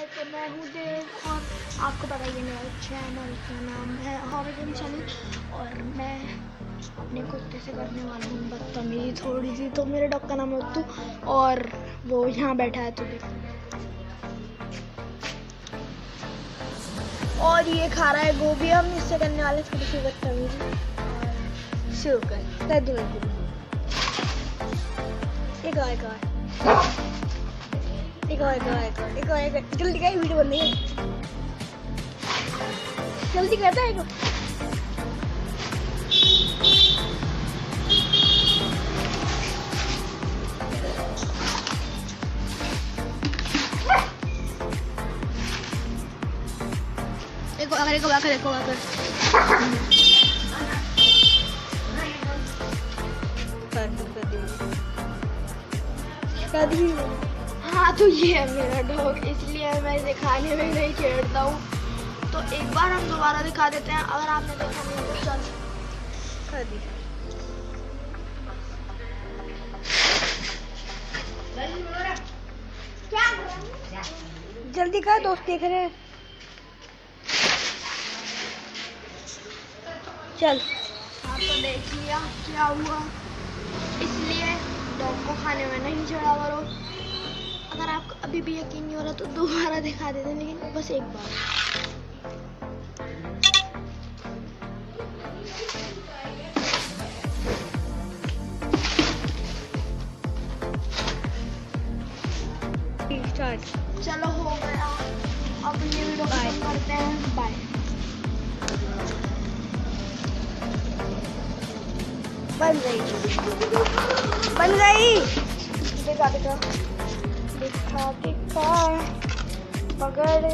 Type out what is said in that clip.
तो मैं हूँ देव और आपको पता ही है मेरा चैनल का नाम है हॉरर गेम चैनल और मैं अपने कुत्ते से करने वाला हूँ बदतमीजी थोड़ी सी। तो मेरे डॉग का नाम है उत्तू और वो यहाँ बैठा है तुझे और ये खा रहा है गोभी। हम इससे करने वाले थोड़ी सी बदतमीजी। शुरू कर दूँ एक जल्दी का वीडियो बननी है, जल्दी करता है। देखो अगर देखो हाँ तो ये है मेरा डॉग, इसलिए मैं इसे खाने में नहीं छेड़ता हूँ। तो एक बार हम दोबारा दिखा देते हैं, अगर आपने देखा नहीं तो चल कर दी। जल्दी कर, दोस्त देख रहे हैं। चल हाँ तो देख लिया क्या हुआ, इसलिए डॉग को खाने में नहीं छेड़ा करो। अगर आपको अभी भी यकीन नहीं हो रहा तो दोबारा दिखा देते, लेकिन बस एक बार। चलो हो गया, अब ये वीडियो खत्म करते हैं। बाय। बन गई दिखा पकड़